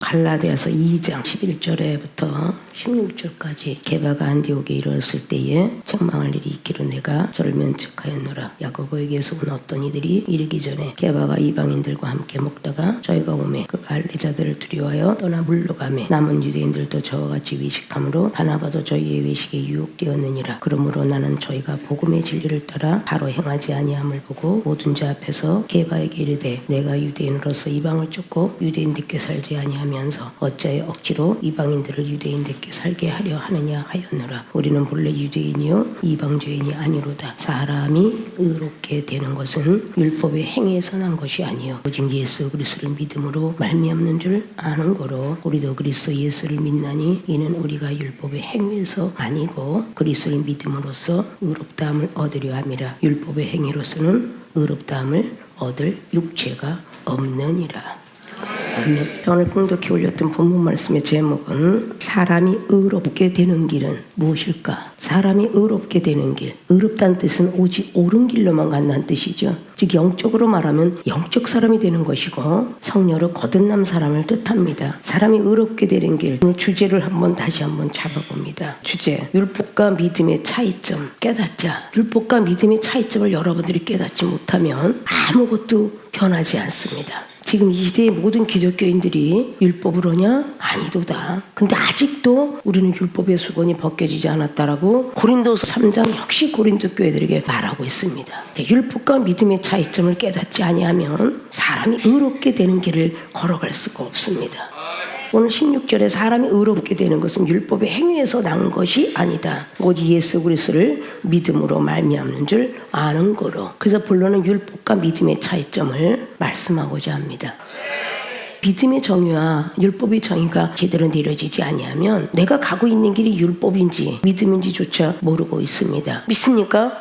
갈라디아서 2장 11절에부터 16절까지 게바가 안디옥에 이르렀을 때에 책망할 일이 있기로 내가 저를 면책하였노라. 야고보에게서 온 어떤 이들이 이르기 전에 게바가 이방인들과 함께 먹다가 저희가 오매 그 갈레자들을 두려워하여 떠나 물러가매 남은 유대인들도 저와 같이 외식함으로 바나바도 저희의 외식에 유혹되었느니라. 그러므로 나는 저희가 복음의 진리를 따라 바로 행하지 아니함을 보고 모든 자 앞에서 게바에게 이르되 내가 유대인으로서 이방을 쫓고 유대인들께 살지 아니하면서 어찌하여 억지로 이방인들을 유대인들께 살게 하려 하느냐 하였노라. 우리는 본래 유대인이요 이방주인이 아니로다. 사람이 의롭게 되는 것은 율법의 행위에서 난 것이 아니요 오직 예수 그리스도를 믿음으로 말미암는 줄 아는 거로 우리도 그리스도 예수를 믿나니 이는 우리가 율법의 행위에서 아니고 그리스도를 믿음으로써 의롭다함을 얻으려 함이라. 율법의 행위로서는 의롭다함을 얻을 육체가 없느니라. 아멘. 오늘 봉독해 올렸던 본문 말씀의 제목은 사람이 의롭게 되는 길은 무엇일까? 사람이 의롭게 되는 길. 의롭다는 뜻은 오직 옳은 길로만 간다는 뜻이죠. 즉 영적으로 말하면 영적 사람이 되는 것이고 성녀로 거듭난 사람을 뜻합니다. 사람이 의롭게 되는 길. 주제를 다시 한번 잡아봅니다. 주제. 율법과 믿음의 차이점 깨닫자. 율법과 믿음의 차이점을 여러분들이 깨닫지 못하면 아무것도 변하지 않습니다. 지금 이 시대의 모든 기독교인들이 율법으로냐? 아니도다. 근데 아직도 우리는 율법의 수건이 벗겨지지 않았다라고 고린도서 3장 역시 고린도 교회들에게 말하고 있습니다. 율법과 믿음의 차이점을 깨닫지 아니하면 사람이 의롭게 되는 길을 걸어갈 수가 없습니다. 오늘 16절에 사람이 의롭게 되는 것은 율법의 행위에서 난 것이 아니다. 오직 예수 그리스도를 믿음으로 말미암는 줄 아는 거로. 그래서 본론은 율법과 믿음의 차이점을 말씀하고자 합니다. 믿음의 정의와 율법의 정의가 제대로 내려지지 아니하면 내가 가고 있는 길이 율법인지 믿음인지조차 모르고 있습니다. 믿습니까?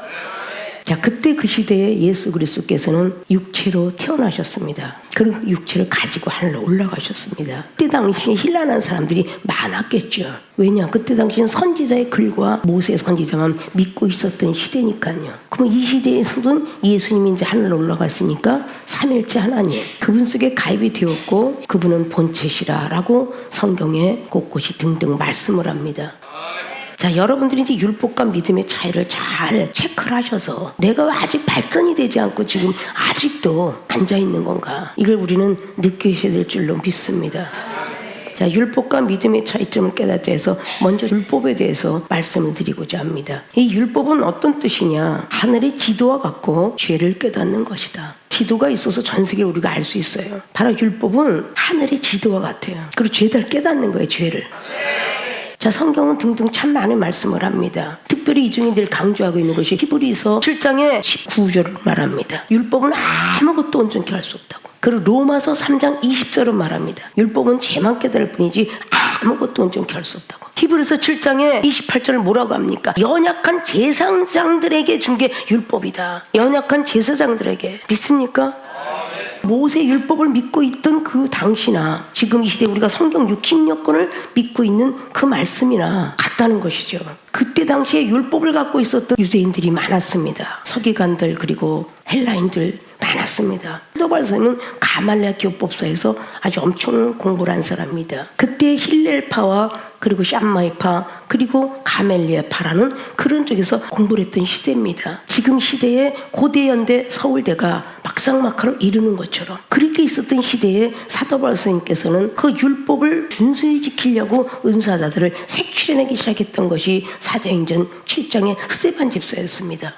자, 그때 그 시대에 예수 그리스도께서는 육체로 태어나셨습니다. 그리고 육체를 가지고 하늘로 올라가셨습니다. 그때 당시에 힐난한 사람들이 많았겠죠. 왜냐? 그때 당시엔 선지자의 글과 모세 선지자만 믿고 있었던 시대니까요. 그럼 이 시대에서는 예수님이 이제 하늘로 올라갔으니까 삼일째 하나님, 그분 속에 가입이 되었고 그분은 본체시라라고 성경에 곳곳이 등등 말씀을 합니다. 자, 여러분들이 이제 율법과 믿음의 차이를 잘 체크를 하셔서 내가 왜 아직 발전이 되지 않고 지금 아직도 앉아있는 건가? 이걸 우리는 느끼셔야 될 줄로 믿습니다. 자, 율법과 믿음의 차이점을 깨닫자 해서 먼저 율법에 대해서 말씀을 드리고자 합니다. 이 율법은 어떤 뜻이냐? 하늘의 지도와 같고 죄를 깨닫는 것이다. 지도가 있어서 전 세계를 우리가 알 수 있어요. 바로 율법은 하늘의 지도와 같아요. 그리고 죄를 깨닫는 거예요, 죄를. 자, 성경은 등등 참 많은 말씀을 합니다. 특별히 이 중에 늘 강조하고 있는 것이 히브리서 7장의 19절을 말합니다. 율법은 아무것도 온전케 할 수 없다고. 그리고 로마서 3장 20절은 말합니다. 율법은 죄만 깨달을 뿐이지 아무것도 온전케 할 수 없다고. 히브리서 7장의 28절을 뭐라고 합니까? 연약한 제사장들에게 준 게 율법이다. 연약한 제사장들에게. 믿습니까? 모세 율법을 믿고 있던 그 당시나 지금 이 시대에 우리가 성경 66권을 믿고 있는 그 말씀이나 같다는 것이죠. 그때 당시에 율법을 갖고 있었던 유대인들이 많았습니다. 서기관들 그리고 헬라인들 많았습니다. 사도바울서는 가말리아 교법서에서 아주 엄청 공부를 한 사람입니다. 그때 힐렐파와 그리고 샴마이파 그리고 가멜리아파라는 그런 쪽에서 공부를 했던 시대입니다. 지금 시대에 고대 연대 서울대가 막상막하를 이루는 것처럼 그렇게 있었던 시대에 사도바울 선생님께서는 그 율법을 준수히 지키려고 은사자들을 색출해내기 시작했던 것이 사도행전 7장의 스데반 집사였습니다.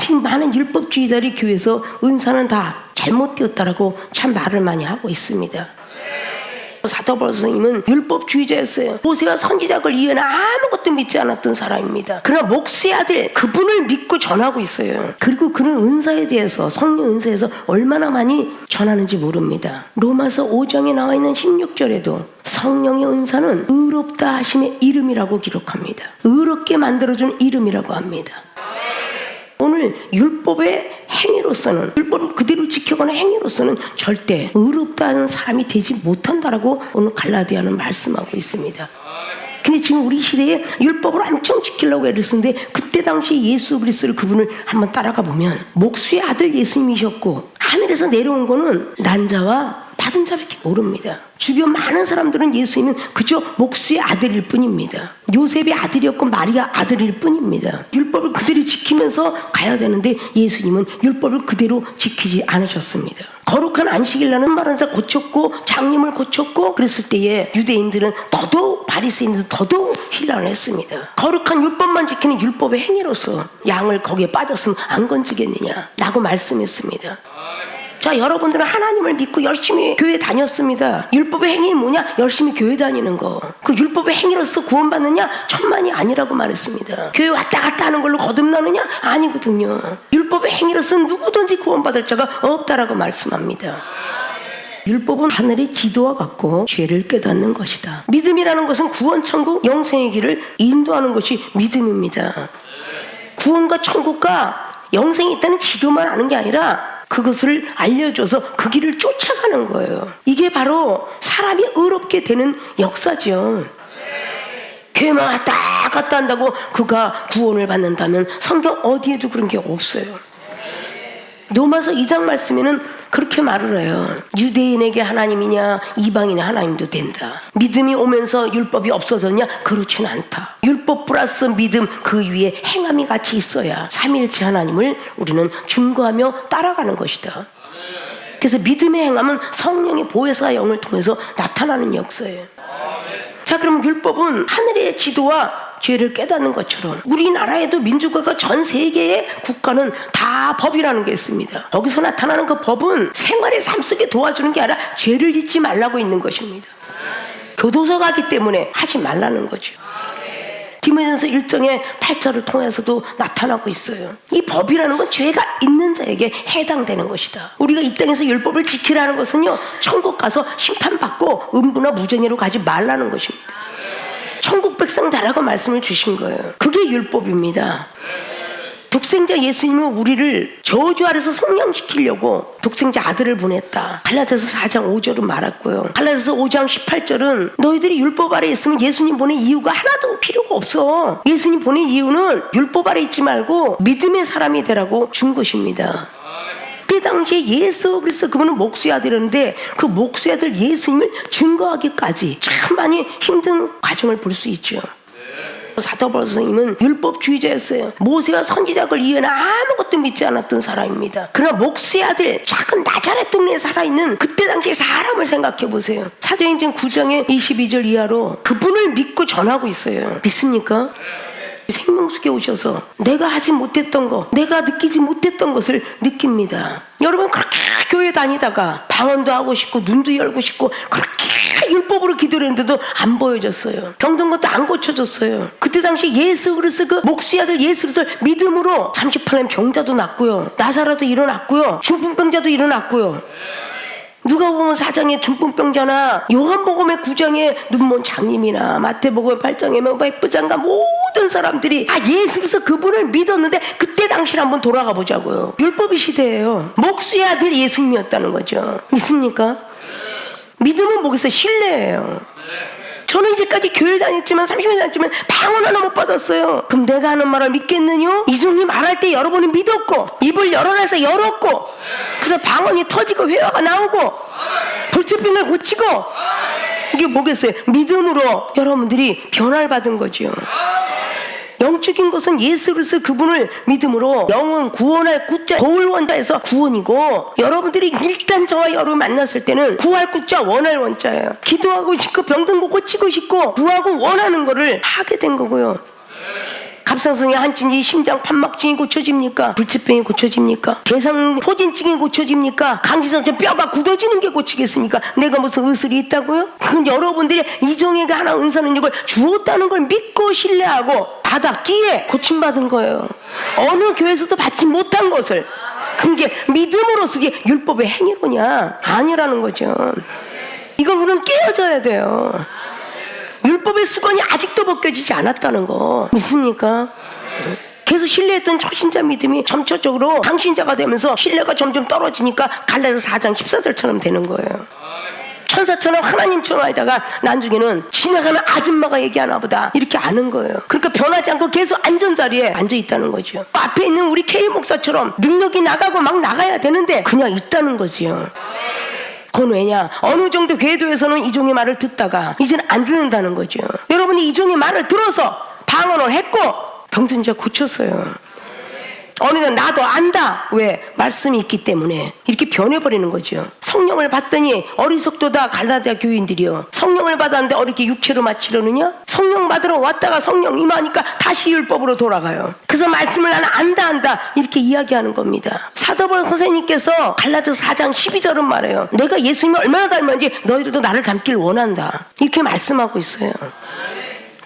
지금 많은 율법주의자들이 교회에서 은사는 다 잘못되었다라고 참 말을 많이 하고 있습니다. 사도바울 선생님은 율법주의자였어요. 모세와 선지자들 이외에는 아무것도 믿지 않았던 사람입니다. 그러나 목수의 아들 그분을 믿고 전하고 있어요. 그리고 그런 은사에 대해서 성령 은사에서 얼마나 많이 전하는지 모릅니다. 로마서 5장에 나와 있는 16절에도 성령의 은사는 의롭다 하심의 이름이라고 기록합니다. 의롭게 만들어준 이름이라고 합니다. 오늘 율법의 행위로서는 율법을 그대로 지켜가는 행위로서는 절대 의롭다는 사람이 되지 못한다라고 오늘 갈라디아는 말씀하고 있습니다. 근데 지금 우리 시대에 율법을 엄청 지키려고 애를 쓰는데 그때 당시 예수 그리스도를 그분을 한번 따라가 보면 목수의 아들 예수님이셨고 하늘에서 내려온 거는 난자와 받은 자밖에 모릅니다. 주변 많은 사람들은 예수님은 그저 목수의 아들일 뿐입니다. 요셉의 아들이었고 마리아 아들일 뿐입니다. 율법을 그대로 지키면서 가야 되는데 예수님은 율법을 그대로 지키지 않으셨습니다. 거룩한 안식일날은 마른 자 고쳤고 장님을 고쳤고 그랬을 때에 유대인들은 더더욱 바리새인들은 더더욱 신랑을 했습니다. 거룩한 율법만 지키는 율법의 행위로서 양을 거기에 빠졌으면 안 건지겠느냐 라고 말씀했습니다. 자, 여러분들은 하나님을 믿고 열심히 교회 다녔습니다. 율법의 행위는 뭐냐? 열심히 교회 다니는 거. 그 율법의 행위로서 구원받느냐? 천만이 아니라고 말했습니다. 교회 왔다 갔다 하는 걸로 거듭나느냐? 아니거든요. 율법의 행위로서는 누구든지 구원받을 자가 없다라고 말씀합니다. 율법은 하늘의 지도와 같고 죄를 깨닫는 것이다. 믿음이라는 것은 구원, 천국, 영생의 길을 인도하는 것이 믿음입니다. 구원과 천국과 영생이 있다는 지도만 아는 게 아니라 그것을 알려줘서 그 길을 쫓아가는 거예요. 이게 바로 사람이 의롭게 되는 역사죠. 교회만 왔다 갔다 한다고 그가 구원을 받는다면 성경 어디에도 그런 게 없어요. 로마서 2장 말씀에는 그렇게 말을 해요. 유대인에게 하나님이냐 이방인의 하나님도 된다. 믿음이 오면서 율법이 없어졌냐? 그렇지는 않다. 율법 플러스 믿음 그 위에 행함이 같이 있어야 삼위일체 하나님을 우리는 증거하며 따라가는 것이다. 그래서 믿음의 행함은 성령의 보혜사 영을 통해서 나타나는 역사예요. 자, 그럼 율법은 하늘의 지도와 죄를 깨닫는 것처럼 우리나라에도 민주국가 전 세계의 국가는 다 법이라는 게 있습니다. 거기서 나타나는 그 법은 생활의 삶 속에 도와주는 게 아니라 죄를 짓지 말라고 있는 것입니다. 교도소가기 때문에 하지 말라는 거죠. 디모데전서 1장의 8절을 통해서도 나타나고 있어요. 이 법이라는 건 죄가 있는 자에게 해당되는 것이다. 우리가 이 땅에서 율법을 지키라는 것은요, 천국 가서 심판받고 음부나 무정예로 가지 말라는 것입니다. 천국 백성 되라고 말씀을 주신 거예요. 그게 율법입니다. 독생자 예수님은 우리를 저주 아래서 성량시키려고 독생자 아들을 보냈다. 갈라디아서 4장 5절은 말았고요. 갈라디아서 5장 18절은 너희들이 율법 아래 있으면 예수님 보낸 이유가 하나도 필요가 없어. 예수님 보낸 이유는 율법 아래 있지 말고 믿음의 사람이 되라고 준 것입니다. 그때 당시에 예수 그리스도 그분은 목수의 아들이었는데 그 목수의 아들 예수님을 증거하기까지 참 많이 힘든 과정을 볼 수 있죠. 사도 바울 선생님은 율법주의자였어요. 모세와 선지자들 이외에는 아무것도 믿지 않았던 사람입니다. 그러나 목수의 아들 작은 나자렛 동네에 살아있는 그때 당시의 사람을 생각해 보세요. 사도행전 9장의 22절 이하로 그분을 믿고 전하고 있어요. 믿습니까? 생명수에 오셔서 내가 하지 못했던 거, 내가 느끼지 못했던 것을 느낍니다. 여러분 그렇게 교회 다니다가 방언도 하고 싶고 눈도 열고 싶고 그렇게 율법으로 기도를 했는데도 안 보여졌어요. 병든 것도 안 고쳐졌어요. 그때 당시 예수 그리스도 그 목수의 아들 예수 그리스도를 믿음으로 38년 병자도 낫고요, 나사로도 일어났고요, 중풍병자도 일어났고요. 누가복음 4장의 중풍병자나 요한복음의 9장의 눈먼 장님이나 마태복음 8장의 백부장과 모든 사람들이 예수 그리스도 그분을 믿었는데 그때 당시를 한번 돌아가 보자고요. 율법의 시대예요. 목수의 아들 예수님이었다는 거죠. 믿습니까? 믿음은 뭐겠어요? 신뢰예요. 저는 이제까지 교회 다녔지만 30년 다녔지만 방언 하나 못 받았어요. 그럼 내가 하는 말을 믿겠느냐? 이종이 말할 때 여러분이 믿었고 입을 열어놔서 열었고 그래서 방언이 터지고 회화가 나오고 불치병을 고치고 이게 뭐겠어요? 믿음으로 여러분들이 변화를 받은 거죠. 영적인 것은 예수 그리스도 그분을 믿음으로 영은 구원할 구자 거울 원자에서 구원이고, 여러분들이 일단 저와 여러분 만났을 때는 구할 구자 원할 원자예요. 기도하고 싶고 병든 거 고치고 싶고 구하고 원하는 거를 하게 된 거고요. 갑상선의 한진이 심장 판막증이 고쳐집니까? 불치병이 고쳐집니까? 대상 포진증이 고쳐집니까? 감기선처럼 뼈가 굳어지는 게 고치겠습니까? 내가 무슨 의술이 있다고요? 그건 여러분들이 이종에게 하나 은사 능력을 주었다는 걸 믿고 신뢰하고 받았기에 고침받은 거예요. 어느 교회에서도 받지 못한 것을. 그게 믿음으로서 이게 율법의 행위로냐? 아니라는 거죠. 이걸 우리는 깨어져야 돼요. 율법의 수건이 아직도 벗겨지지 않았다는 거 믿습니까? 계속 신뢰했던 초신자 믿음이 점차적으로 강신자가 되면서 신뢰가 점점 떨어지니까 갈라디아서 4장 14절처럼 되는 거예요. 천사처럼 하나님처럼 알다가 나중에는 지나가는 아줌마가 얘기하나 보다 이렇게 아는 거예요. 그러니까 변하지 않고 계속 안전자리에 앉아있다는 거죠. 앞에 있는 우리 K 목사처럼 능력이 나가고 막 나가야 되는데 그냥 있다는 거지요. 그건 왜냐? 어느 정도 궤도에서는 이종의 말을 듣다가 이제는 안 듣는다는 거죠. 여러분이 이종의 말을 들어서 방언을 했고 병든 자 고쳤어요. 어느 날 나도 안다. 왜? 말씀이 있기 때문에 이렇게 변해버리는 거죠. 성령을 받더니 어리석도다 갈라디아 교인들이요. 성령을 받았는데 어떻게 육체로 마치려느냐? 성령 받으러 왔다가 성령 임하니까 다시 율법으로 돌아가요. 그래서 말씀을 나는 안다 이렇게 이야기하는 겁니다. 사도바울 선생님께서 갈라디아서 4장 12절은 말해요. 내가 예수님을 얼마나 닮았는지 너희들도 나를 닮길 원한다. 이렇게 말씀하고 있어요.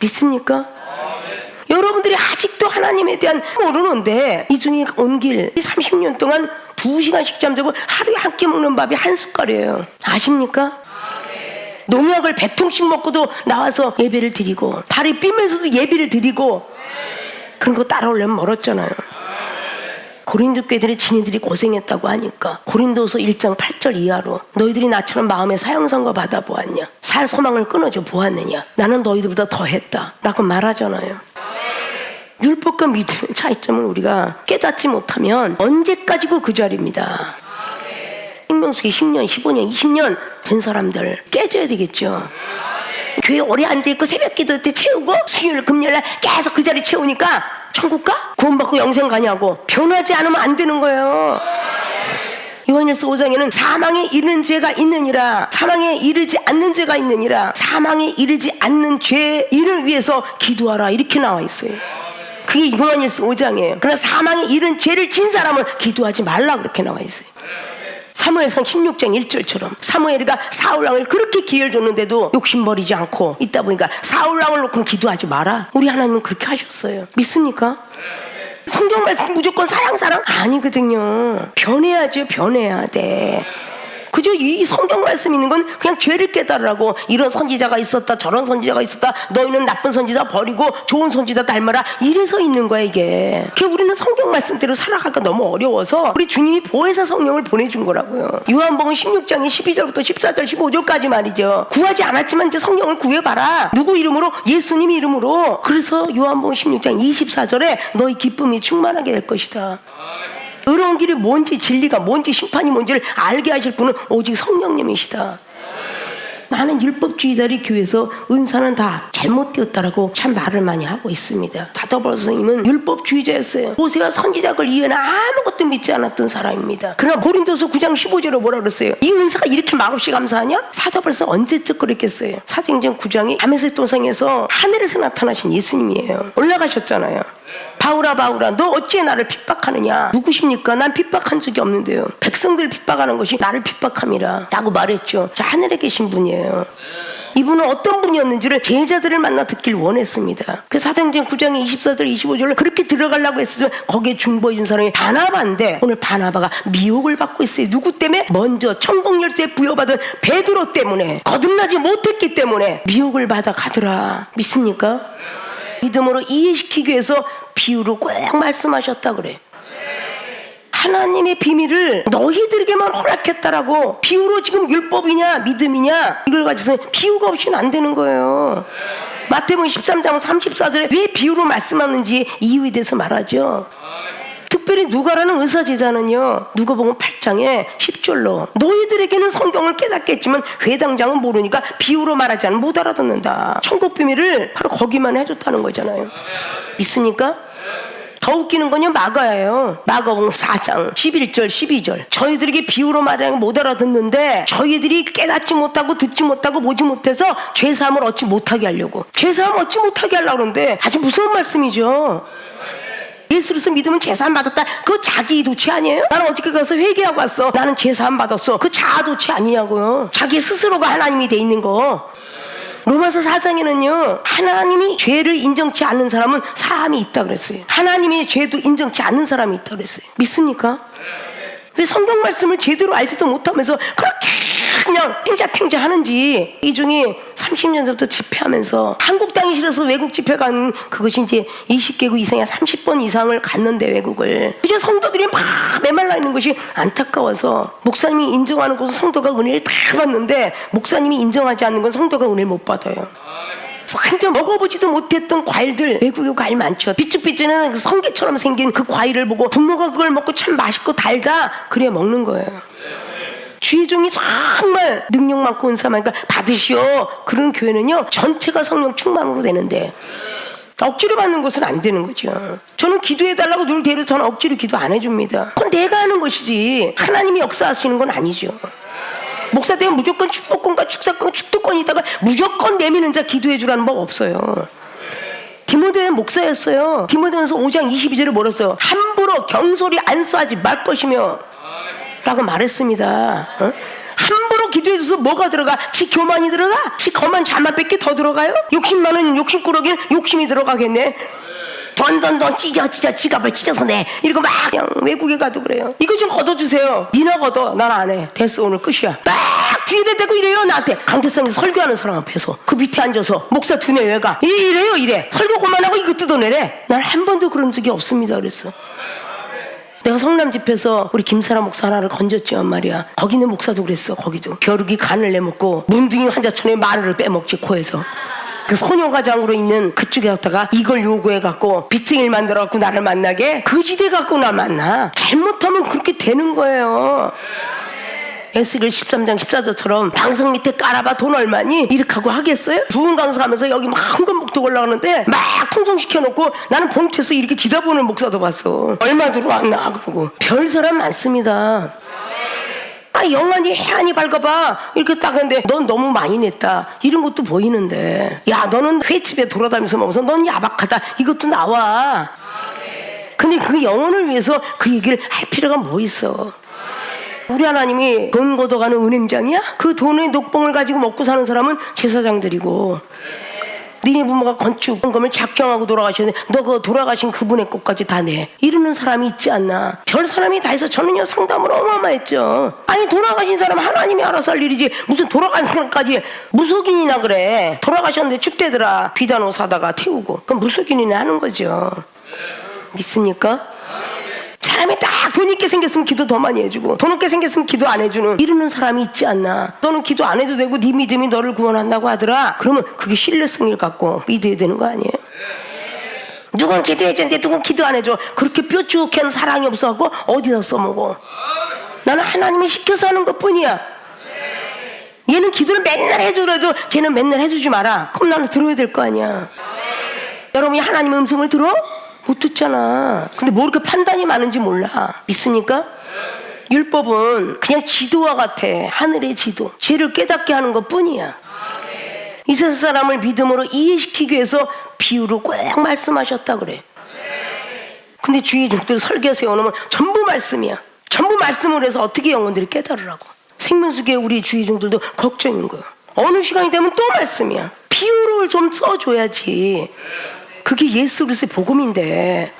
믿습니까? 여러분들이 아직도 하나님에 대한 모르는데 이중에 온 길 30년 동안 2시간씩 잠자고 하루에 한 끼 먹는 밥이 한 숟갈이에요. 아십니까? 농약을 100통씩 먹고도 나와서 예배를 드리고 발이 삐면서도 예배를 드리고 그런 거 따라오려면 멀었잖아요. 고린도 교회들이 지네들이 고생했다고 하니까 고린도서 1장 8절 이하로 너희들이 나처럼 마음의 사형선고 받아보았냐? 살 소망을 끊어져 보았느냐? 나는 너희들보다 더했다 라고 말하잖아요. 율법과 믿음의 차이점을 우리가 깨닫지 못하면 언제까지고 그 자리입니다. 생명수기 10년, 15년, 20년 된 사람들 깨져야 되겠죠. 교회 오래 앉아있고 새벽 기도 때 채우고 수요일 금요일날 계속 그 자리 채우니까 천국 가? 구원받고 영생 가냐고. 변하지 않으면 안 되는 거예요. 요한일서 5장에는 사망에 이르는 죄가 있느니라, 사망에 이르지 않는 죄가 있느니라, 사망에 이르지 않는 죄 일을 위해서 기도하라 이렇게 나와 있어요. 그게 요한일서 5장이에요. 그러나 사망에 이른 죄를 진 사람은 기도하지 말라 그렇게 나와 있어요. 사무엘상 16장 1절처럼 사무엘이가 사울왕을 그렇게 기회를 줬는데도 욕심버리지 않고 있다 보니까 사울왕을 놓고는 기도하지 마라. 우리 하나님은 그렇게 하셨어요. 믿습니까? 성경 말씀 무조건 사랑 아니거든요. 변해야죠. 변해야 돼. 그저 이 성경 말씀 있는 건 그냥 죄를 깨달으라고. 이런 선지자가 있었다 저런 선지자가 있었다, 너희는 나쁜 선지자 버리고 좋은 선지자 닮아라, 이래서 있는 거야 이게. 우리는 성경 말씀대로 살아가기가 너무 어려워서 우리 주님이 보혜사 성령을 보내준 거라고요. 요한복음 16장의 12절부터 14절 15절까지 말이죠. 구하지 않았지만 이제 성령을 구해봐라. 누구 이름으로? 예수님 이름으로. 그래서 요한복음 16장 24절에 너희 기쁨이 충만하게 될 것이다. 의로운 길이 뭔지, 진리가 뭔지, 심판이 뭔지를 알게 하실 분은 오직 성령님이시다. 많은 율법주의자들이 교회에서 은사는 다 잘못되었다라고 참 말을 많이 하고 있습니다. 사도바울 선생님은 율법주의자였어요. 모세와 선지자들 이외에는 아무것도 믿지 않았던 사람입니다. 그러나 고린도서 9장 15절에 뭐라 그랬어요? 이 은사가 이렇게 말없이 감사하냐? 사도바울 선생님 언제적 그랬겠어요? 사도행전 9장이 다메섹 도상에서 하늘에서 나타나신 예수님이에요. 올라가셨잖아요. 바울아 너 어찌 나를 핍박하느냐? 누구십니까? 난 핍박한 적이 없는데요. 백성들 핍박하는 것이 나를 핍박함이라 라고 말했죠. 저 하늘에 계신 분이에요. 이분은 어떤 분이었는지를 제자들을 만나 듣길 원했습니다. 그 사도행전 9장의 24절 25절을 그렇게 들어가려고 했으면 거기에 중보해준 사람이 바나바인데 오늘 바나바가 미혹을 받고 있어요. 누구 때문에? 먼저 천국열쇠 부여받은 베드로 때문에, 거듭나지 못했기 때문에 미혹을 받아 가더라. 믿습니까? 믿음으로 이해시키기 위해서 비유로 꼭 말씀하셨다 그래. 하나님의 비밀을 너희들에게만 허락했다라고. 비유로 지금 율법이냐 믿음이냐 이걸 가지고서 비유가 없이는 안 되는 거예요. 마태복음 13장 34절에 왜 비유로 말씀하는지 이유에 대해서 말하죠. 특별히 누가라는 의사제자는요, 누가복음 8장에 10절로 너희들에게는 성경을 깨닫겠지만 회당장은 모르니까 비유로 말하지 않으면 못 알아듣는다. 천국 비밀을 바로 거기만 해줬다는 거잖아요. 믿습니까? 더 웃기는 건요, 마가예요. 마가복음 4장 11절 12절 저희들에게 비유로 말하는 못 알아듣는데 저희들이 깨닫지 못하고 듣지 못하고 보지 못해서 죄사함을 얻지 못하게 하려고. 죄사함 얻지 못하게 하려고 그러는데 아주 무서운 말씀이죠. 예수로서 믿으면 제사함 받았다. 그거 자기 이도치 아니에요? 나는 어저께 가서 회개하고 왔어. 나는 제사함 받았어. 그 자아도치 아니냐고요. 자기 스스로가 하나님이 돼 있는 거. 로마서 4장에는요, 하나님이 죄를 인정치 않는 사람은 사함이 있다 그랬어요. 하나님이 죄도 인정치 않는 사람이 있다 그랬어요. 믿습니까? 왜 성경 말씀을 제대로 알지도 못하면서 그렇게 그냥 탱자탱자 하는지. 이 중에 30년 전부터 집회하면서 한국 땅이 싫어서 외국 집회 가는, 그것이 이제 20개국 이상이야. 30번 이상을 갔는데 외국을. 이제 성도들이 막 메말라 있는 것이 안타까워서 목사님이 인정하는 곳은 성도가 은혜를 다 받는데 목사님이 인정하지 않는 건 성도가 은혜를 못 받아요. 한점 먹어보지도 못했던 과일들, 외국에 과일 많죠. 비쭉비쭉은 성게처럼 생긴 그 과일을 보고 부모가 그걸 먹고 참 맛있고 달다 그래 먹는 거예요. 주의 종이 정말 능력 많고 은사 많으니까 받으시오. 그런 교회는요 전체가 성령 충만으로 되는데 억지로 받는 것은 안 되는 거죠. 저는 기도해달라고 늘 데려 저는 억지로 기도 안 해줍니다. 그건 내가 하는 것이지 하나님이 역사하시는 건 아니죠. 목사 되면 무조건 축복권과 축사권, 축도권이 있다가 무조건 내미는 자 기도해 주라는 법 없어요. 디모데는 목사였어요. 디모데전서 5장 22절에 뭐라 했어요? 함부로 경솔히 안수하지 말 것이며 라고 말했습니다. 함부로 기도해줘서 뭐가 들어가? 지 교만이 들어가? 지 거만 자만밖에 더 들어가요? 욕심 많은 욕심꾸러기는 욕심이 들어가겠네. 돈 찢어 지갑을 찢어서 내 이러고 막 그냥 외국에 가도 그래요. 이거 좀 걷어주세요. 니나 걷어. 난 안 해. 됐어 오늘 끝이야. 막 뒤에다 대고 이래요. 나한테 강대상에서 설교하는 사람 앞에서 그 밑에 앉아서 목사 두뇌 왜가 이래요 이래. 설교 그만하고 이거 뜯어내래. 난 한 번도 그런 적이 없습니다. 그랬어. 내가 성남 집에서 우리 김사라 목사 하나를 건졌지만 말이야. 거기 있는 목사도 그랬어. 거기도 벼룩이 간을 내먹고 문둥이 환자촌에 마늘을 빼먹지 코에서. 그 소녀가장으로 있는 그쪽에 갔다가 이걸 요구해갖고 빚쟁이를 만들어갖고 나를 만나게 거지대 갖고 나 만나. 잘못하면 그렇게 되는 거예요. 에스겔 13장 14절처럼 방석 밑에 깔아봐 돈 얼마니? 이렇게 하고 하겠어요? 부흥 강사하면서 여기 막 흥건목도 올라가는데 막 통성시켜놓고 나는 봉투에서 이렇게 뒤다보는 목사도 봤어. 얼마 들어왔나 그러고. 별 사람 많습니다. 영안이 해안이 밝아봐 이렇게 딱 했는데 넌 너무 많이 냈다 이런 것도 보이는데 야 너는 횟집에 돌아다니면서 먹어서 넌 야박하다 이것도 나와. 근데 그 영혼을 위해서 그 얘기를 할 필요가 뭐 있어. 우리 하나님이 돈 걷어가는 은행장이야? 그 돈의 녹봉을 가지고 먹고 사는 사람은 제사장들이고 니네 부모가 건축금을 작정하고 돌아가셨는데 너 그 돌아가신 그분의 것까지 다 내. 이러는 사람이 있지 않나. 별 사람이 다 해서 저는요 상담을 어마어마했죠. 아니 돌아가신 사람 하나님이 알아서 할 일이지 무슨 돌아간 사람까지 무속인이나 그래. 돌아가셨는데 춥대더라. 비단옷 사다가 태우고. 그럼 무속인이나 하는 거죠. 믿습니까? 사람이 딱 돈 있게 생겼으면 기도 더 많이 해주고 돈 없게 생겼으면 기도 안 해주는 이러는 사람이 있지 않나. 너는 기도 안 해도 되고 네 믿음이 너를 구원한다고 하더라. 그러면 그게 신뢰성을 갖고 믿어야 되는 거 아니에요? 누군 기도해주는데 누군 기도 안 해줘. 그렇게 뾰족한 사랑이 없어갖고 어디다 써먹어. 나는 하나님이 시켜서 하는 것뿐이야. 얘는 기도를 맨날 해주라도 쟤는 맨날 해주지 마라. 그럼 나는 들어야 될 거 아니야. 여러분이 하나님의 음성을 들어? 못 듣잖아. 근데 뭐 이렇게 판단이 많은지 몰라. 믿습니까? 율법은 그냥 지도와 같아. 하늘의 지도. 죄를 깨닫게 하는 것 뿐이야. 이 세상 사람을 믿음으로 이해시키기 위해서 비유로 꼭 말씀하셨다 그래. 근데 주의 종들 설교 세워놓으면 전부 말씀이야. 전부 말씀을 해서 어떻게 영혼들이 깨달으라고. 생명수계 우리 주의 종들도 걱정인 거야. 어느 시간이 되면 또 말씀이야. 비유를 좀 써줘야지. 그게 예수 그리스도의 복음인데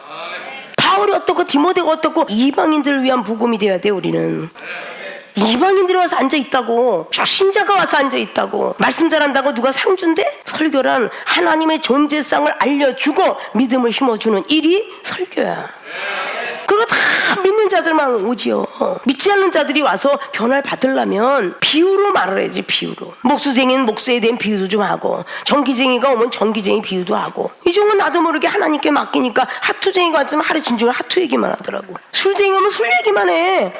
바울이 어떻고 디모데가 어떻고 이방인들을 위한 복음이 돼야 돼. 우리는 이방인들이 와서 앉아있다고 신자가 와서 앉아있다고 말씀 잘한다고 누가 상 준대? 설교란 하나님의 존재성을 알려주고 믿음을 심어주는 일이 설교야. 그리고 다 믿는 자들만 오지요. 믿지 않는 자들이 와서 변화를 받으려면 비유로 말을 해야지. 비유로. 목수쟁이는 목수에 대한 비유도 좀 하고 전기쟁이가 오면 전기쟁이 비유도 하고. 이 종은 나도 모르게 하나님께 맡기니까 하투쟁이가 왔으면 하루 진중을 하투 얘기만 하더라고. 술쟁이 오면 술 얘기만 해.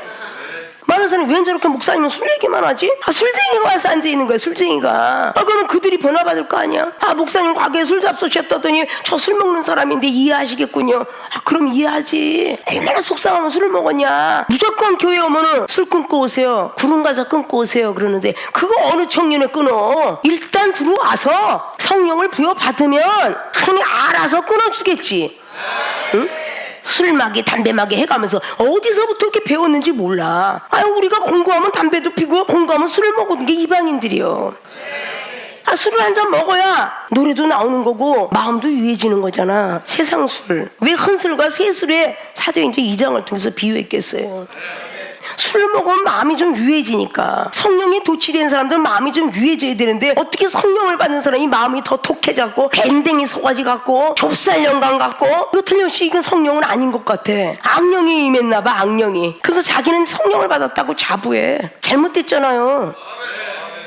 많은 사람이 왜 저렇게 목사님은 술 얘기만 하지? 술쟁이가 와서 앉아있는 거야. 술쟁이가. 그러면 그들이 변화받을 거 아니야. 목사님 가게에 술 잡수셨다더니 저 술 먹는 사람인데 이해하시겠군요. 그럼 이해하지. 얼마나 속상하면 술을 먹었냐. 무조건 교회 오면은 술 끊고 오세요. 구름 가서 끊고 오세요 그러는데 그거 어느 청년에 끊어. 일단 들어와서 성령을 부여받으면 하나님이 알아서 끊어주겠지. 응? 술마개 담배마개 해가면서 어디서부터 이렇게 배웠는지 몰라. 우리가 공부하면 담배도 피고 공부하면 술을 먹는 게 이방인들이요. 술을 한 잔 먹어야 노래도 나오는 거고 마음도 유해지는 거잖아. 세상 술. 왜 흔술과 새술에 사도행전 2장을 통해서 비유했겠어요. 술을 먹으면 마음이 좀 유해지니까. 성령이 도취된 사람들은 마음이 좀 유해져야 되는데 어떻게 성령을 받는 사람이 마음이 더 톡해졌고 밴댕이 소가지 같고 좁쌀 영광 같고. 이거 틀림없이 이건 성령은 아닌 것 같아. 악령이 임했나 봐. 악령이. 그래서 자기는 성령을 받았다고 자부해. 잘못됐잖아요.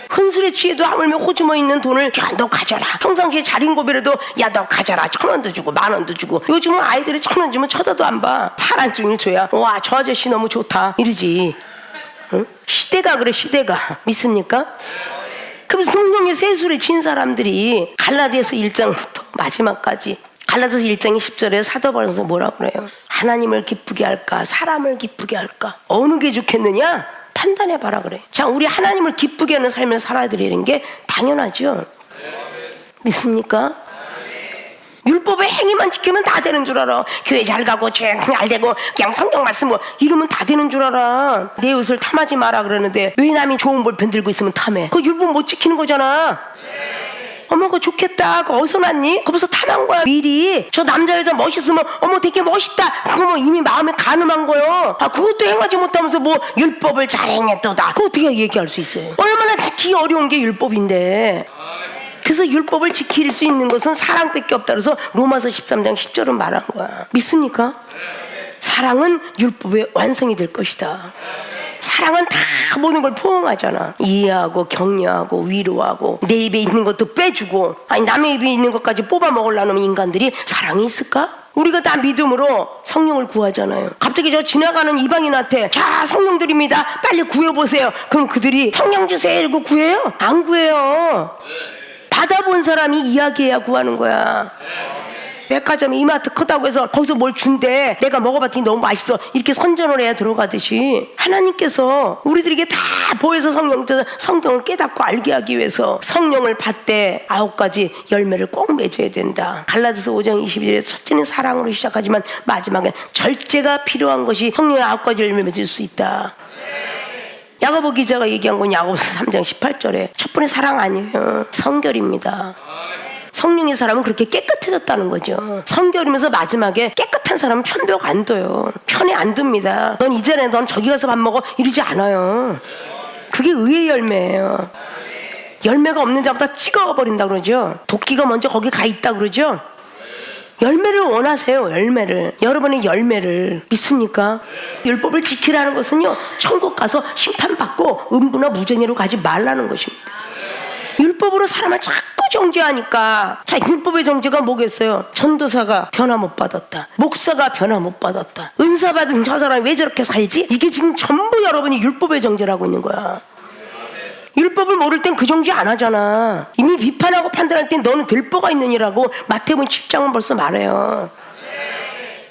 흔술에 취해도 하물며 호주머니 있는 돈을 야 너 가져라. 평상시에 자린고비라도 야 너 가져라. 1,000원도 주고 10,000원도 주고. 요즘은 아이들이 1,000원 주면 쳐다도 안 봐. 파란 종일 줘야 와 저 아저씨 너무 좋다 이러지. 응? 시대가 그래, 시대가. 믿습니까? 그럼 성령의 세술에 친 사람들이 갈라디아서 1장부터 마지막까지, 갈라디아서 1장 10절에 사도 바울은 뭐라 그래요? 하나님을 기쁘게 할까 사람을 기쁘게 할까 어느 게 좋겠느냐 판단해봐라 그래. 자, 우리 하나님을 기쁘게 하는 삶을 살아야 되는 게 당연하죠. 믿습니까? 율법의 행위만 지키면 다 되는 줄 알아. 교회 잘 가고 죄 잘 되고 그냥 성경 말씀 뭐 이러면 다 되는 줄 알아. 내 옷을 탐하지 마라 그러는데 왜 남이 좋은 볼펜 들고 있으면 탐해? 그거 율법 못 지키는 거잖아. 어머 그거 좋겠다. 그거 어디서 났니? 그거 벌써 탐한 거야. 미리 저 남자 여자 멋있으면 어머 되게 멋있다. 그거 뭐 이미 마음에 가늠한 거요. 아 그것도 행하지 못하면서 뭐 율법을 잘 행했도다. 그거 어떻게 얘기할 수 있어요? 얼마나 지키기 어려운 게 율법인데. 그래서 율법을 지킬 수 있는 것은 사랑밖에 없다. 그래서 로마서 13장 10절은 말한 거야. 믿습니까? 사랑은 율법의 완성이 될 것이다. 사랑은 다 모든 걸 포용하잖아. 이해하고 격려하고 위로하고 내 입에 있는 것도 빼주고. 아니 남의 입에 있는 것까지 뽑아 먹으려는 인간들이 사랑이 있을까? 우리가 다 믿음으로 성령을 구하잖아요. 갑자기 저 지나가는 이방인한테 자 성령 드립니다 빨리 구해보세요. 그럼 그들이 성령 주세요 이러고 구해요? 안 구해요. 받아본 사람이 이야기해야 구하는 거야. 백화점에 이마트 크다고 해서 거기서 뭘 준대. 내가 먹어봤더니 너무 맛있어. 이렇게 선전을 해야 들어가듯이 하나님께서 우리들에게 다 보여서 성경을 깨닫고 알게 하기 위해서 성령을 받되 9가지 열매를 꼭 맺어야 된다. 갈라디아서 5장 22절에 첫째는 사랑으로 시작하지만 마지막엔 절제가 필요한 것이 성령의 9가지 열매를 맺을 수 있다. 야고보 기자가 얘기한 건 야고보 3장 18절에 첫 번째 사랑 아니에요. 성결입니다. 성령의 사람은 그렇게 깨끗해졌다는 거죠. 성결이면서 마지막에 깨끗한 사람은 편벽 안 둬요. 편에 안 둡니다. 넌 이전에 넌 저기 가서 밥 먹어 이러지 않아요. 그게 의의 열매예요. 열매가 없는 자보다 찍어버린다 그러죠. 도끼가 먼저 거기 가 있다 그러죠. 열매를 원하세요. 열매를. 여러분의 열매를. 믿습니까? 율법을 지키라는 것은요 천국 가서 심판받고 음부나 무전으로 가지 말라는 것입니다. 율법으로 사람을 자꾸 정죄하니까. 자, 율법의 정죄가 뭐겠어요? 전도사가 변화 못 받았다, 목사가 변화 못 받았다, 은사 받은 저 사람이 왜 저렇게 살지? 이게 지금 전부 여러분이 율법의 정죄라고 있는 거야. 율법을 모를 땐 그 정죄 안 하잖아. 이미 비판하고 판단할 땐 너는 될 바가 있느니라고 마태복음 10장은 벌써 말해요.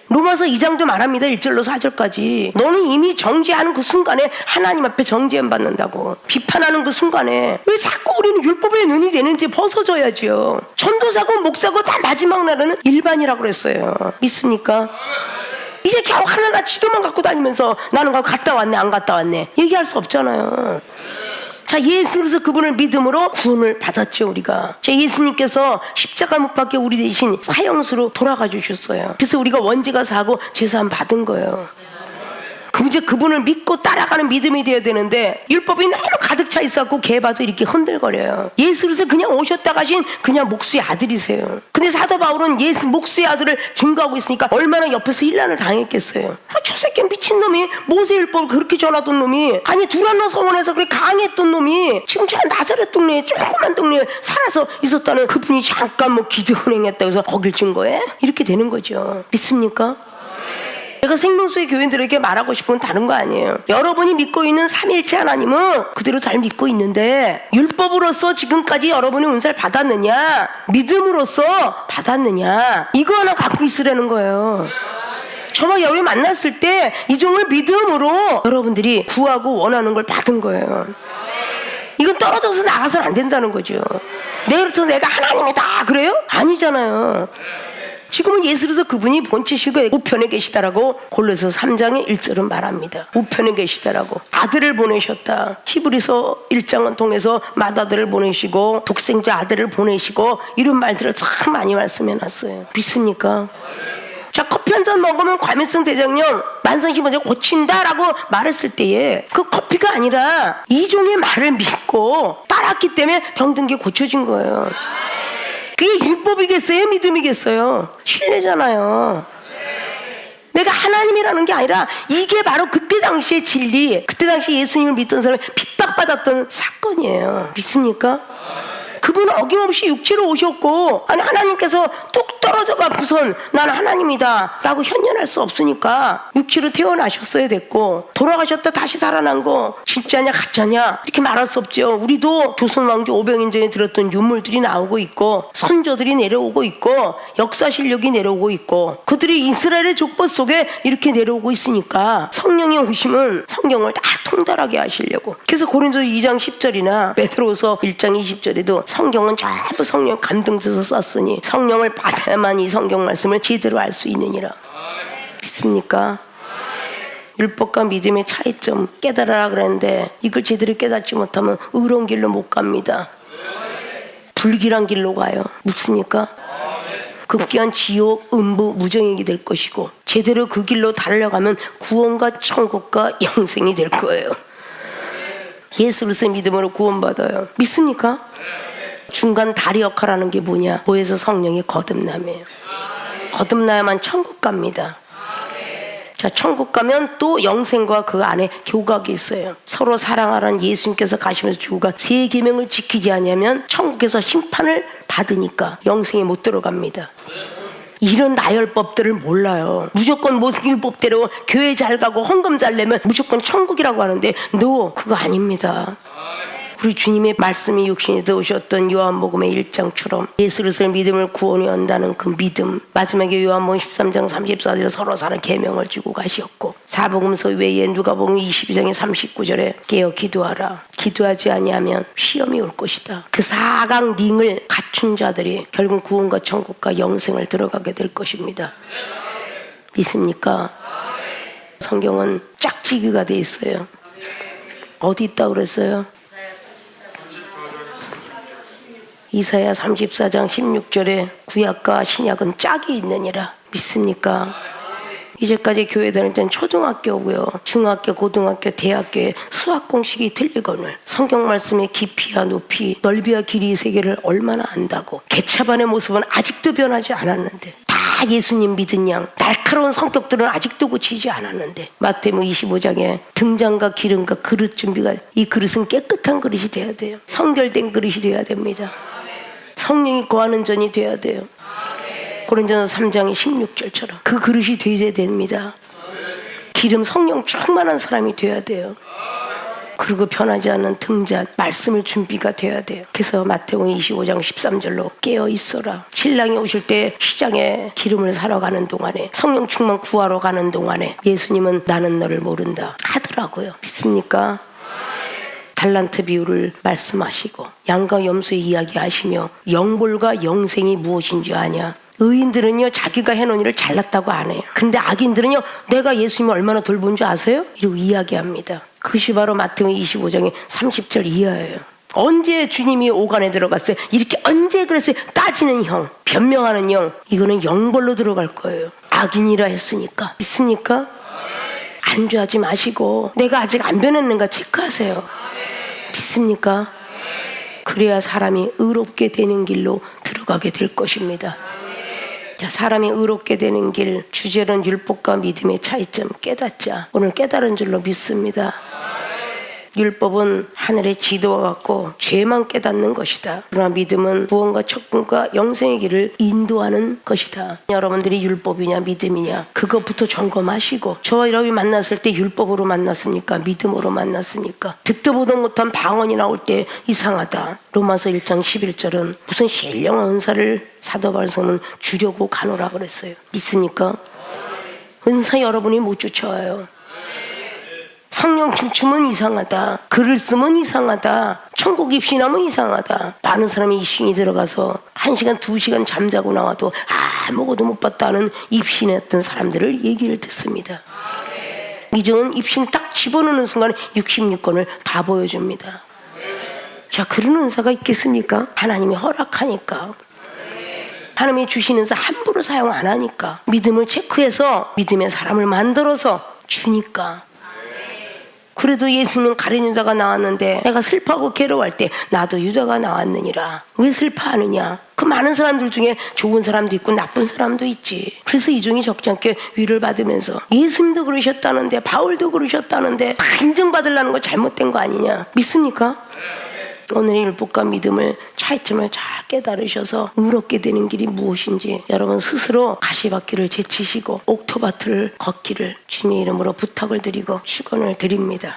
로마서 2장도 말합니다. 1절로 4절까지. 너는 이미 정죄하는 그 순간에 하나님 앞에 정죄함 받는다고. 비판하는 그 순간에 왜 자꾸 우리는 율법의 눈이 되는지 벗어져야죠. 전도사고 목사고 다 마지막 날에는 일반이라고 그랬어요. 믿습니까? 이제 겨우 하나나 지도만 갖고 다니면서 나는 갔다 왔네 안 갔다 왔네 얘기할 수 없잖아요. 자, 예수로서 그분을 믿음으로 구원을 받았죠. 우리가. 자, 예수님께서 십자가 못 박혀 우리 대신 사형수로 돌아가 주셨어요. 그래서 우리가 원죄가 사고 죄사함 받은 거예요. 이제 그분을 믿고 따라가는 믿음이 되어야 되는데 율법이 너무 가득 차 있어갖고 개봐도 이렇게 흔들거려요. 예수로서 그냥 오셨다 가신 그냥 목수의 아들이세요. 근데 사도 바울은 예수 목수의 아들을 증거하고 있으니까 얼마나 옆에서 일난을 당했겠어요. 저 새끼 미친놈이 모세 율법을 그렇게 전하던 놈이, 아니 두란노 성원에서 그렇게 강했던 놈이 지금 저 나사렛 동네에 조그만 동네에 살아서 있었다는 그분이 잠깐 뭐 기도 은행했다고 해서 거길 증거해? 이렇게 되는 거죠. 믿습니까? 제가 생명수의 교인들에게 말하고 싶은 건 다른 거 아니에요. 여러분이 믿고 있는 삼일체 하나님은 그대로 잘 믿고 있는데 율법으로서 지금까지 여러분이 은사를 받았느냐, 믿음으로써 받았느냐, 이거 하나 갖고 있으라는 거예요. 저와 여러분이 만났을 때 이 종을 믿음으로 여러분들이 구하고 원하는 걸 받은 거예요. 이건 떨어져서 나가서는 안 된다는 거죠. 내일부터 내가 하나님이다 그래요? 아니잖아요. 지금은 예수로서 그분이 본체시고 우편에 계시다라고 골로새 3장의 1절은 말합니다. 우편에 계시다라고. 아들을 보내셨다. 히브리서 1장을 통해서 맏아들을 보내시고 독생자 아들을 보내시고 이런 말들을 참 많이 말씀해놨어요. 믿습니까? 자, 커피 한 잔 먹으면 과민성 대장염, 만성심환자 고친다라고 말했을 때에 그 커피가 아니라 이종의 말을 믿고 따랐기 때문에 병든 게 고쳐진 거예요. 그게 율법이겠어요? 믿음이겠어요? 신뢰잖아요. 내가 하나님이라는 게 아니라 이게 바로 그때 당시의 진리, 그때 당시 예수님을 믿던 사람이 핍박받았던 사건이에요. 믿습니까? 그분은 어김없이 육체로 오셨고, 아니 하나님께서 뚝 떨어져 갖고선 난 하나님이다 라고 현연할 수 없으니까 육체로 태어나셨어야 됐고, 돌아가셨다 다시 살아난 거 진짜냐 가짜냐 이렇게 말할 수 없죠. 우리도 조선 왕조 500년 전에 들었던 유물들이 나오고 있고, 선조들이 내려오고 있고, 역사 실력이 내려오고 있고, 그들이 이스라엘의 족보 속에 이렇게 내려오고 있으니까 성령의 오심은 성경을 다 통달하게 하시려고. 그래서 고린도서 2장 10절이나 베드로서 1장 20절에도 성경은 전부 성령 감동돼서 썼으니 성령을 받아야만 이 성경 말씀을 제대로 알 수 있느니라. 믿습니까? 율법과 믿음의 차이점 깨달아라 그랬는데 이걸 제대로 깨닫지 못하면 의로운 길로 못 갑니다. 불길한 길로 가요. 묻습니까? 급기한 지옥, 음부, 무정액이 될 것이고, 제대로 그 길로 달려가면 구원과 천국과 영생이 될 거예요. 예수 그리스도의 믿음으로 구원받아요. 믿습니까? 중간 다리 역할하는 게 뭐냐? 보혜사 성령의 거듭남이에요. 거듭나야만 천국 갑니다. 자, 천국 가면 또 영생과 그 안에 교각이 있어요. 서로 사랑하라는 예수님께서 가시면서 주가 세 계명을 지키지 않으면 천국에서 심판을 받으니까 영생에 못 들어갑니다. 이런 나열법들을 몰라요. 무조건 모세율법대로 교회 잘 가고 헌금 잘 내면 무조건 천국이라고 하는데, 그거 아닙니다. 우리 주님의 말씀이 육신에 들어오셨던 요한복음의 1장처럼 예수 그리스도의 믿음을 구원에 연다는 그 믿음, 마지막에 요한복음 13장 34절에 서로 사는 계명을 주고 가셨고, 사복음서 외에 누가복음 22장의 39절에 깨어 기도하라. 기도하지 아니하면 시험이 올 것이다. 그 4강 링을 갖춘 자들이 결국 구원과 천국과 영생을 들어가게 될 것입니다. 믿습니까? 성경은 짝지기가 돼 있어요. 어디 있다고 그랬어요? 이사야 34장 16절에 구약과 신약은 짝이 있느니라. 믿습니까? 이제까지 교회 다닐 땐 초등학교고요, 중학교, 고등학교, 대학교에 수학 공식이 틀리거늘 성경 말씀의 깊이와 높이, 넓이와 길이 세계를 얼마나 안다고. 개차반의 모습은 아직도 변하지 않았는데, 다 예수님 믿은 양 날카로운 성격들은 아직도 고치지 않았는데, 마태복음 25장에 등잔과 기름과 그릇 준비가, 이 그릇은 깨끗한 그릇이 돼야 돼요. 성결된 그릇이 돼야 됩니다. 성령이 거하는 전이 돼야 돼요. 고린도서 3장 16절처럼 그 그릇이 되어야 됩니다. 기름, 성령 충만한 사람이 돼야 돼요. 그리고 변하지 않는 등잔, 말씀을 준비가 돼야 돼요. 그래서 마태복음 25장 13절로 깨어 있어라. 신랑이 오실 때 시장에 기름을 사러 가는 동안에, 성령 충만 구하러 가는 동안에 예수님은 나는 너를 모른다 하더라고요. 믿습니까? 달란트 비유를 말씀하시고 양과 염소의 이야기하시며 영볼과 영생이 무엇인지 아냐. 의인들은요 자기가 해놓은 일을 잘났다고 안 해요. 근데 악인들은요 내가 예수님을 얼마나 돌본 줄 아세요? 이러고 이야기합니다. 그것이 바로 마태복음 25장의 30절 이하예요. 언제 주님이 오간에 들어갔어요? 이렇게 언제 그랬어요? 따지는 형, 변명하는 형, 이거는 영벌로 들어갈 거예요. 악인이라 했으니까. 믿습니까? 안주하지 마시고 내가 아직 안 변했는가 체크하세요. 믿습니까? 그래야 사람이 의롭게 되는 길로 들어가게 될 것입니다. 자, 사람이 의롭게 되는 길, 주제는 율법과 믿음의 차이점 깨닫자. 오늘 깨달은 줄로 믿습니다. 율법은 하늘의 지도와 같고 죄만 깨닫는 것이다. 그러나 믿음은 구원과 천국과 영생의 길을 인도하는 것이다. 여러분들이 율법이냐 믿음이냐 그것부터 점검하시고, 저와 여러분이 만났을 때 율법으로 만났습니까? 믿음으로 만났습니까? 듣도 보도 못한 방언이 나올 때 이상하다. 로마서 1장 11절은 무슨 신령한 은사를 사도 바울은 주려고 가노라 그랬어요. 믿습니까? 은사 여러분이 못 쫓아와요. 성령 춤추면 이상하다. 글을 쓰면 이상하다. 천국 입신하면 이상하다. 많은 사람이 입신이 들어가서 1시간 2시간 잠자고 나와도 아무것도 못 봤다는 입신했던 사람들을 얘기를 듣습니다. 이정은 입신 딱 집어넣는 순간 66권을 다 보여줍니다. 자, 그런 은사가 있겠습니까? 하나님이 허락하니까. 하나님이 주시는 은사 함부로 사용 안 하니까. 믿음을 체크해서 믿음의 사람을 만들어서 주니까. 그래도 예수님은 가룟 유다가 나왔는데 내가 슬퍼하고 괴로워할 때 나도 유다가 나왔느니라. 왜 슬퍼하느냐? 그 많은 사람들 중에 좋은 사람도 있고 나쁜 사람도 있지. 그래서 이종이 적지 않게 위를 받으면서 예수님도 그러셨다는데 바울도 그러셨다는데 다 인정받으려는 거 잘못된 거 아니냐? 믿습니까? 오늘의 율법과 믿음을 차이점을 잘 깨달으셔서 의롭게 되는 길이 무엇인지 여러분 스스로 가시밭길을 제치시고 옥토밭을 걷기를 주님의 이름으로 부탁을 드리고 축원을 드립니다.